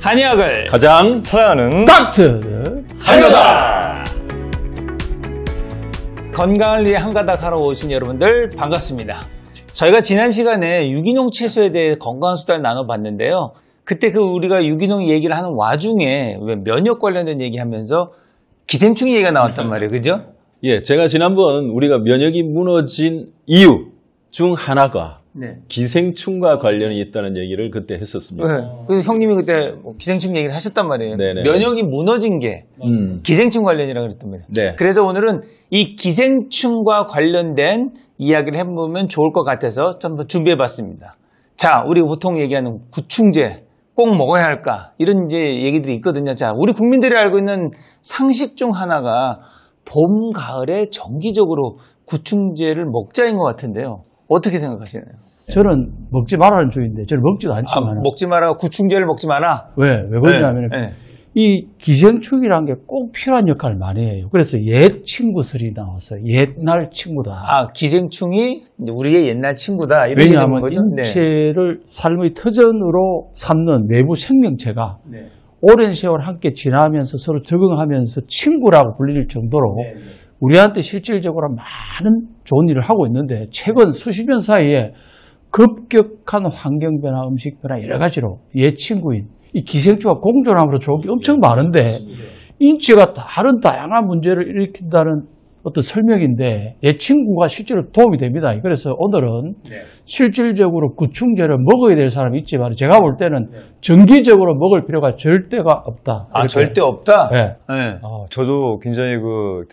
한의학을 가장 사랑하는 닥터 한가닥! 건강을 위해 한가닥 하러 오신 여러분들 반갑습니다. 저희가 지난 시간에 유기농 채소에 대해 건강한 수다를 나눠봤는데요. 그때 우리가 유기농 얘기를 하는 와중에 왜 면역 관련된 얘기하면서 기생충 얘기가 나왔단 말이에요. 그죠? 예, 제가 지난번 우리가 면역이 무너진 이유 중 하나가 기생충과 관련이 있다는 얘기를 그때 했었습니다. 네. 그래서 형님이 그때 기생충 얘기를 하셨단 말이에요. 네네. 면역이 무너진 게 기생충 관련이라고 그랬단 말이에요. 네. 그래서 오늘은 이 기생충과 관련된 이야기를 해보면 좋을 것 같아서 한번 준비해봤습니다. 자, 우리가 보통 얘기하는 구충제 꼭 먹어야 할까? 이런 이제 얘기들이 있거든요. 자, 우리 국민들이 알고 있는 상식 중 하나가 봄, 가을에 정기적으로 구충제를 먹자인 것 같은데요. 어떻게 생각하시나요? 저는 먹지 말라는 주의인데 저는 먹지도 않지만 먹지 마라, 구충제를 먹지 마라. 왜 그러냐면 이 기생충이라는 게 꼭 필요한 역할을 많이 해요. 그래서 옛 친구들이 나와서 옛날 친구다. 아, 기생충이 우리의 옛날 친구다. 이런 왜냐하면 거죠? 인체를 삶의 터전으로 삼는 내부 생명체가 오랜 세월 함께 지나면서 서로 적응하면서 친구라고 불릴 정도로 우리한테 실질적으로 많은 좋은 일을 하고 있는데 최근 수십 년 사이에 급격한 환경 변화, 음식 변화 여러 가지로 옛 친구인 이 기생충과 공존함으로 좋은 게 엄청 많은데 인체가 다른 다양한 문제를 일으킨다는 어떤 설명인데 옛 친구가 실제로 도움이 됩니다. 그래서 오늘은 실질적으로 구충제를 먹어야 될 사람이 있지만 제가 볼 때는 정기적으로 먹을 필요가 절대가 없다. 아, 절대 없다? 네. 저도 굉장히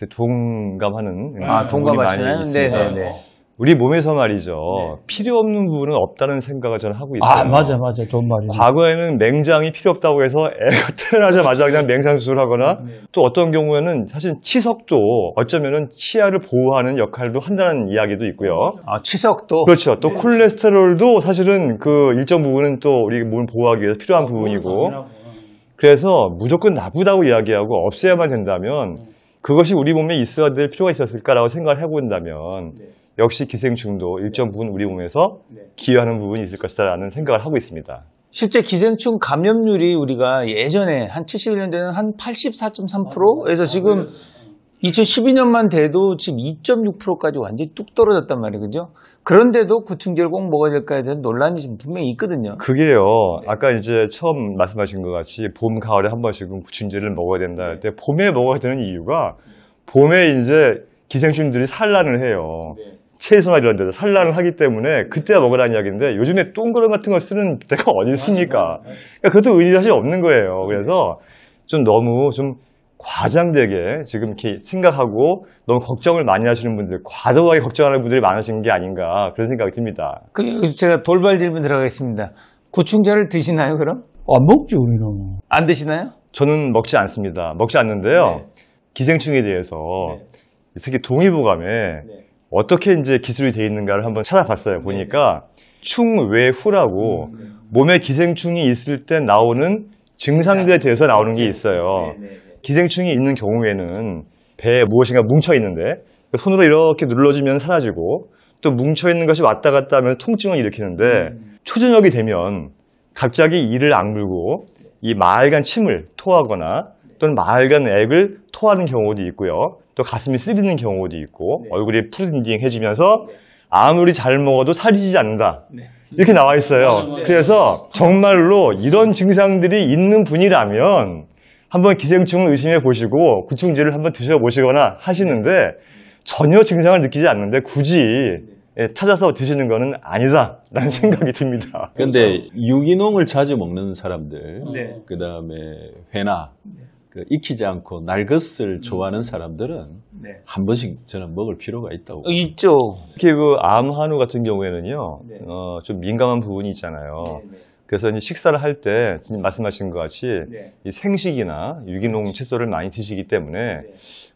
동감하는 동감하시나요? 네네네. 우리 몸에서 말이죠. 필요 없는 부분은 없다는 생각을 저는 하고 있어요. 아, 맞아. 좋은 말이네. 과거에는 맹장이 필요 없다고 해서 애가 태어나자마자 그냥 맹장 수술을 하거나 또 어떤 경우에는 사실 치석도 어쩌면은 치아를 보호하는 역할도 한다는 이야기도 있고요. 아, 치석도? 그렇죠. 또 콜레스테롤도 사실은 그 일정 부분은 또 우리 몸을 보호하기 위해서 필요한 부분이고 그래서 무조건 나쁘다고 이야기하고 없애야만 된다면 그것이 우리 몸에 있어야 될 필요가 있었을까라고 생각을 해본다면 역시 기생충도 일정 부분 우리 몸에서 기여하는 부분이 있을 것이다라는 생각을 하고 있습니다. 실제 기생충 감염률이 우리가 예전에 한 71년대는 한 84.3%에서 지금 2012년만 돼도 지금 2.6%까지 완전히 뚝 떨어졌단 말이에요. 그죠? 그런데도 구충제를 꼭 먹어야 될까에 대한 논란이 지금 분명히 있거든요. 그게요. 아까 이제 처음 말씀하신 것 같이 봄, 가을에 한 번씩은 구충제를 먹어야 된다 할 때 봄에 먹어야 되는 이유가 봄에 이제 기생충들이 산란을 해요. 채소나 이런 데서 산란을 하기 때문에 그때야 먹으라는 이야기인데 요즘에 똥그릇 같은 거 쓰는 데가 어디 있습니까? 그러니까 그것도 의미가 사실 없는 거예요. 그래서 너무 과장되게 지금 이렇게 생각하고 너무 걱정을 많이 하시는 분들, 과도하게 걱정하는 분들이 많으신 게 아닌가 그런 생각이 듭니다. 여기서 제가 돌발 질문 들어가겠습니다. 구충제를 드시나요, 그럼? 안 먹지, 우리는. 안 드시나요? 저는 먹지 않습니다. 먹지 않는데요. 기생충에 대해서 특히 동의보감에 어떻게 이제 기술이 되어 있는가를 한번 찾아봤어요. 보니까 충외후라고 몸에 기생충이 있을 때 나오는 증상들에 대해서 나오는 게 있어요. 기생충이 있는 경우에는 배에 무엇인가 뭉쳐 있는데 손으로 이렇게 눌러주면 사라지고 또 뭉쳐 있는 것이 왔다 갔다 하면서 통증을 일으키는데 초저녁이 되면 갑자기 이를 악물고 이 맑은 침을 토하거나 또는 맑은 액을 토하는 경우도 있고요. 또 가슴이 쓰리는 경우도 있고 얼굴이 푸딩딩해지면서 아무리 잘 먹어도 살이 찌지 않는다. 이렇게 나와 있어요. 그래서 정말로 이런 증상들이 있는 분이라면 한번 기생충을 의심해 보시고 구충제를 한번 드셔보시거나 하시는데 전혀 증상을 느끼지 않는데 굳이 찾아서 드시는 거는 아니다라는 생각이 듭니다. 그런데 유기농을 자주 먹는 사람들, 그 다음에 회나 익히지 않고 날 것을 좋아하는 사람들은 한 번씩 저는 먹을 필요가 있다고. 있죠. 특히 암 한우 같은 경우에는요, 좀 민감한 부분이 있잖아요. 그래서 이제 식사를 할 때 말씀하신 것 같이 이 생식이나 유기농 채소를 많이 드시기 때문에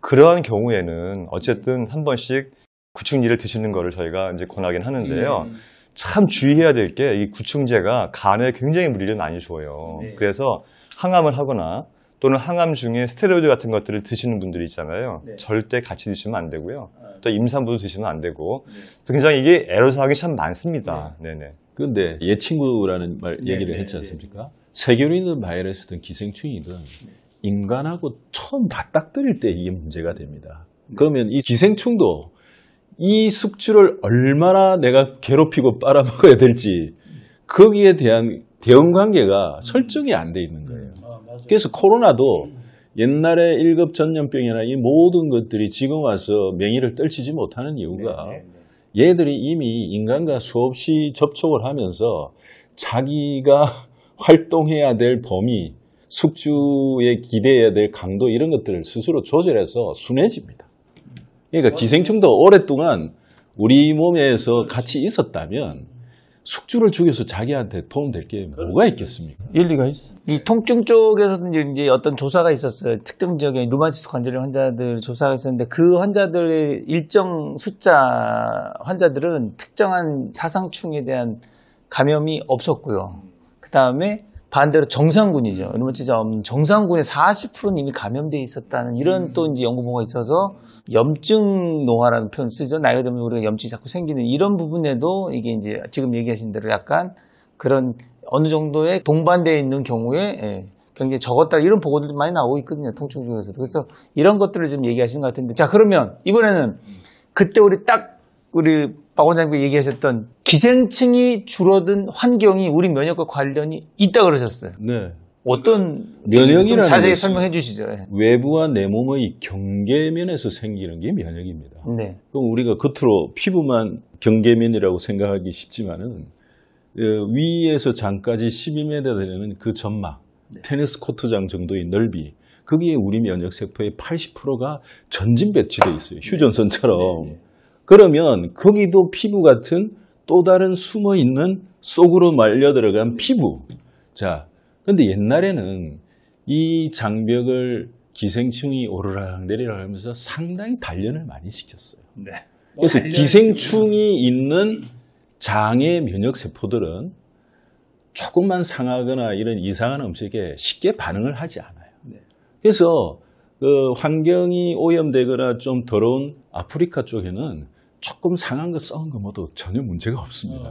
그러한 경우에는 어쨌든 한 번씩 구충제를 드시는 거를 저희가 이제 권하긴 하는데요. 참 주의해야 될 게 이 구충제가 간에 굉장히 무리를 많이 줘요. 그래서 항암을 하거나 또는 항암 중에 스테로이드 같은 것들을 드시는 분들이 있잖아요. 절대 같이 드시면 안 되고요. 또 임산부도 드시면 안 되고 굉장히 이게 애로사항이 참 많습니다. 네네. 그런데 옛 친구라는 말 얘기를 했지 않습니까? 세균이든 바이러스든 기생충이든 인간하고 처음 맞닥뜨릴 때 이게 문제가 됩니다. 그러면 이 기생충도 이 숙주를 얼마나 내가 괴롭히고 빨아먹어야 될지 거기에 대한 대응 관계가 설정이 안 돼 있는 거예요. 그래서 코로나도 옛날에 1급 전염병이나 이 모든 것들이 지금 와서 명의를 떨치지 못하는 이유가 얘들이 이미 인간과 수없이 접촉을 하면서 자기가 활동해야 될 범위, 숙주에 기대해야 될 강도 이런 것들을 스스로 조절해서 순해집니다. 그러니까 기생충도 오랫동안 우리 몸에서 같이 있었다면 숙주를 죽여서 자기한테 도움될 게 뭐가 있겠습니까? 일리가 있어. 이 통증 쪽에서도 이제 어떤 조사가 있었어요. 특정 지역의 루마티스 관절염 환자들 조사가 있었는데 그 환자들의 일정 숫자 환자들은 특정한 사상충에 대한 감염이 없었고요. 그 다음에 반대로 정상군이죠. 루마티스 정상군의 40%는 이미 감염돼 있었다는 이런 또 이제 연구보고가 있어서 염증 노화라는 표현 쓰죠. 나이가 들면 우리가 염증이 자꾸 생기는 이런 부분에도 이게 이제 지금 얘기하신 대로 약간 그런 어느 정도의 동반되어 있는 경우에 굉장히 적었다 이런 보고들도 많이 나오고 있거든요. 통증 중에서도. 그래서 이런 것들을 좀 얘기하시는 것 같은데 자 그러면 이번에는 그때 우리 박 원장님이 얘기하셨던 기생충이 줄어든 환경이 우리 면역과 관련이 있다 그러셨어요. 네. 어떤 면역이라는 자세히 것은 설명해 주시죠. 외부와 내 몸의 경계면에서 생기는 게 면역입니다. 네. 그럼 우리가 겉으로 피부만 경계면이라고 생각하기 쉽지만은 위에서 장까지 12m 되는 그 점막, 테니스 코트장 정도의 넓이, 거기에 우리 면역 세포의 80%가 전진 배치되어 있어요. 휴전선처럼. 그러면 거기도 피부 같은 또 다른 숨어 있는 속으로 말려 들어간 피부. 자, 근데 옛날에는 이 장벽을 기생충이 오르락내리락 하면서 상당히 단련을 많이 시켰어요. 네. 그래서 기생충이 있는 장의 면역 세포들은 조금만 상하거나 이런 이상한 음식에 쉽게 반응을 하지 않아요. 그래서 그 환경이 오염되거나 좀 더러운 아프리카 쪽에는 조금 상한 거 썩은 거 모두 전혀 문제가 없습니다.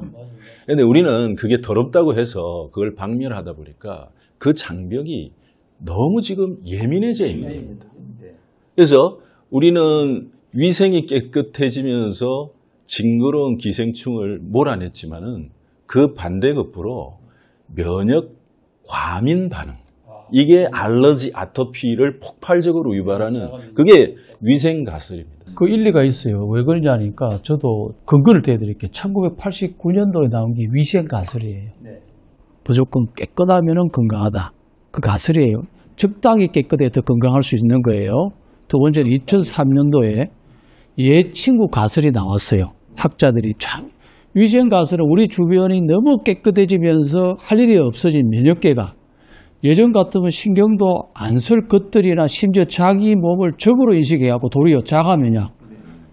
그런데 우리는 그게 더럽다고 해서 그걸 박멸하다 보니까 그 장벽이 너무 지금 예민해져 있는 겁니다. 그래서 우리는 위생이 깨끗해지면서 징그러운 기생충을 몰아냈지만은 그 반대급부로 면역 과민 반응, 이게 알러지, 아토피를 폭발적으로 유발하는 그게 위생 가설입니다. 그 일리가 있어요. 왜 그러냐니까 저도 근거를 대드릴게요. 1989년도에 나온 게 위생 가설이에요. 무조건 깨끗하면 건강하다. 그 가설이에요. 적당히 깨끗해야 더 건강할 수 있는 거예요. 두 번째는 2003년도에 옛 친구 가설이 나왔어요. 학자들이 참 위생 가설은 우리 주변이 너무 깨끗해지면서 할 일이 없어진 면역계가 예전 같으면 신경도 안 쓸 것들이나 심지어 자기 몸을 적으로 인식해갖고 도리어 자가 면역,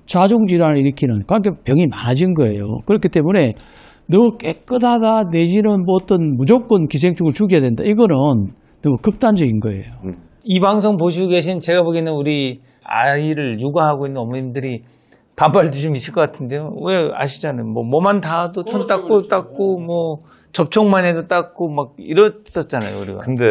자중질환을 일으키는 그러니까 병이 많아진 거예요. 그렇기 때문에 너무 깨끗하다 내지는 뭐 어떤 무조건 기생충을 죽여야 된다. 이거는 너무 극단적인 거예요. 이 방송 보시고 계신 제가 보기에는 우리 아이를 육아하고 있는 어머님들이 반발도 좀 있을 것 같은데요. 왜 아시잖아요. 뭐 뭐만 닿아도 손 닦고 뭐 접촉만 해도 닦고 막 이랬었잖아요, 우리가. 근데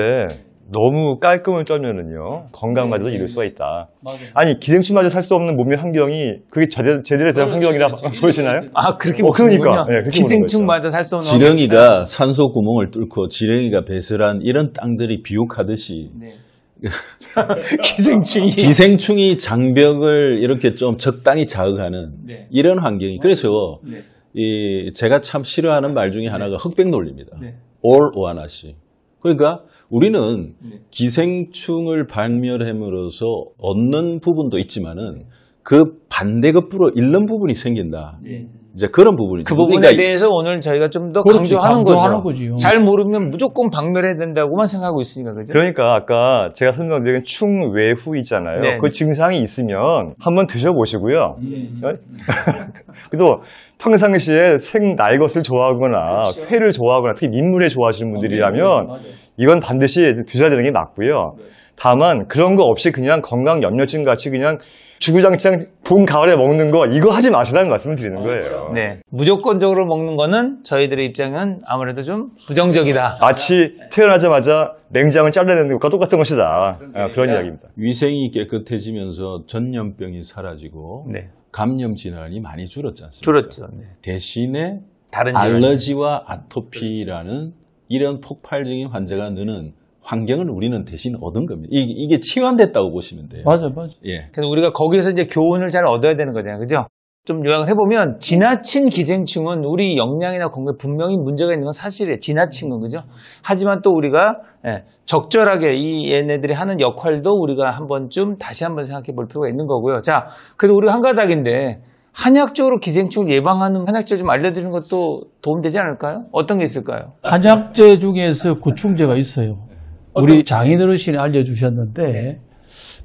너무 깔끔을 쩌면은요 건강마저도 잃을 수가 있다. 아니 기생충마저 살 수 없는 몸의 환경이 그게 제대로 된 환경이라 보시나요? 아 그렇게 그러니까 네, 기생충마저 살 수 없는 지렁이가 산소 구멍을 뚫고 지렁이가 배설한 이런 땅들이 비옥하듯이 기생충이 장벽을 이렇게 좀 적당히 자극하는 이런 환경이 그래서 제가 참 싫어하는 말 중에 하나가 흑백 논리입니다. all or ha나씩. 그러니까 우리는 기생충을 박멸함으로써 얻는 부분도 있지만은 그 반대급부로 잃는 부분이 생긴다. 이제 그런 부분이죠. 그 부분에 그러니까 대해서 오늘 저희가 좀 더 강조하는 거죠. 거지요. 잘 모르면 무조건 박멸해야 된다고만 생각하고 있으니까 그죠? 그러니까 아까 제가 설명드린 충외후 있잖아요. 네. 그 증상이 있으면 한번 드셔보시고요. 그래도 평상시에 날 것을 좋아하거나 회를 좋아하거나 특히 민물회 좋아하시는 분들이라면 이건 반드시 드셔야 되는 게 맞고요. 다만 그런 거 없이 그냥 건강 염려증 같이 그냥 주구장창 봄, 가을에 먹는 거 이거 하지 마시라는 말씀을 드리는 거예요. 네. 무조건적으로 먹는 거는 저희들의 입장은 아무래도 좀 부정적이다. 마치 태어나자마자 냉장을 잘라내는 것과 똑같은 것이다. 그런 이야기입니다. 위생이 깨끗해지면서 전염병이 사라지고 네. 감염 질환이 많이 줄었지 않습니까? 줄었죠. 네. 대신에 다른 질환이. 알러지와 아토피라는 이런 폭발적인 환자가 느는 환경을 우리는 대신 얻은 겁니다. 이게 치환됐다고 보시면 돼요. 맞아. 그래서 우리가 거기서 이제 교훈을 잘 얻어야 되는 거잖아요. 그죠? 좀 요약을 해보면 지나친 기생충은 우리 영양이나 건강에 분명히 문제가 있는 건 사실이에요. 지나친 건 그죠? 하지만 또 우리가 적절하게 이 얘네들이 하는 역할도 우리가 한 번쯤 다시 한번 생각해 볼 필요가 있는 거고요. 자, 그래도 우리가 한 가닥인데 한약적으로 기생충을 예방하는 한약재 좀 알려드리는 것도 도움되지 않을까요? 어떤 게 있을까요? 한약재 중에서 구충제가 있어요. 우리 장인어르신이 알려주셨는데,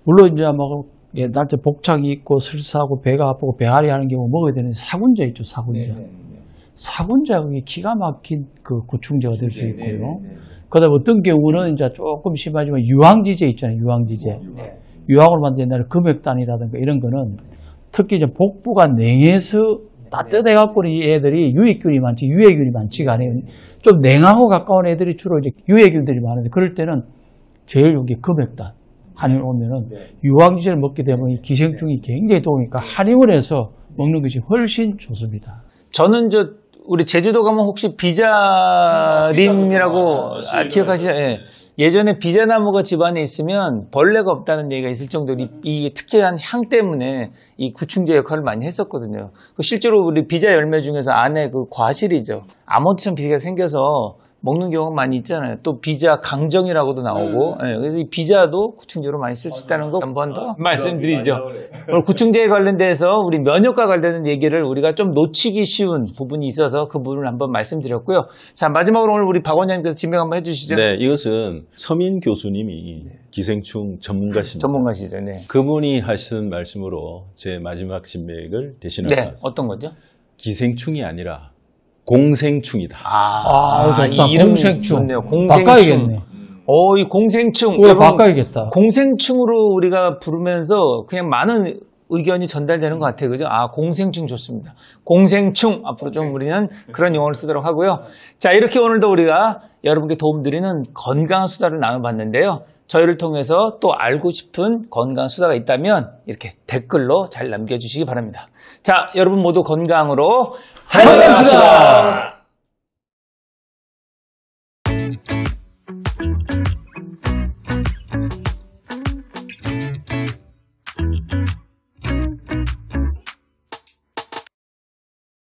물론 이제 뭐 옛날 때 복창이 있고 설사하고 배가 아프고 배앓이 하는 경우 먹어야 되는 사군자 있죠, 사군자. 사군자가 기가 막힌 그 구충제가 될 수 있고요. 그다음에 어떤 경우는 이제 조금 심하지만 유황지제 있잖아요, 유황지제. 유황으로 만든 옛날에 금액단이라든가 이런 거는 특히 이제 복부가 냉해서 따뜻해갖고 이 애들이 유익균이 많지, 유해균이 많지가 않아요. 좀 냉하고 가까운 애들이 주로 이제 유해균들이 많은데 그럴 때는 제일 좋은 게 금액단. 한의원 오면은 유황지제를 먹게 되면 이 기생충이 굉장히 도우니까 한의원에서 먹는 것이 훨씬 좋습니다. 저는 우리 제주도 가면 혹시 비자림이라고 기억하시죠? 예. 예전에 비자나무가 집안에 있으면 벌레가 없다는 얘기가 있을 정도로 이 특이한 향 때문에 이 구충제 역할을 많이 했었거든요. 실제로 우리 비자 열매 중에서 안에 그 과실이죠. 아몬드처럼 비자가 생겨서 먹는 경우가 많이 있잖아요. 또 비자 강정이라고도 나오고, 그래서 이 비자도 구충제로 많이 쓸 수 있다는 거 한 번 더 말씀드리죠. 오늘 구충제에 관련돼서 우리 면역과 관련된 얘기를 우리가 좀 놓치기 쉬운 부분이 있어서 그 부분을 한번 말씀드렸고요. 자, 마지막으로 오늘 우리 박 원장님께서 진명 한번 해주시죠. 네, 이것은 서민 교수님이 기생충 전문가십니다. 전문가시죠. 네. 그분이 하신 말씀으로 제 마지막 진맥을 대신할 것 네, 같습니다. 어떤 거죠? 기생충이 아니라 공생충이다. 좋다. 이 이름 공생충. 좋네요. 공생충. 바꿔야겠네. 이 공생충. 왜 여러분, 바꿔야겠다. 공생충으로 우리가 부르면서 그냥 많은 의견이 전달되는 것 같아요. 그죠? 공생충 좋습니다. 공생충. 앞으로 좀 우리는 그런 용어를 쓰도록 하고요. 자, 이렇게 오늘도 우리가 여러분께 도움드리는 건강한 수다를 나눠봤는데요. 저희를 통해서 또 알고 싶은 건강한 수다가 있다면 이렇게 댓글로 잘 남겨주시기 바랍니다. 자, 여러분 모두 건강으로 한갑시다.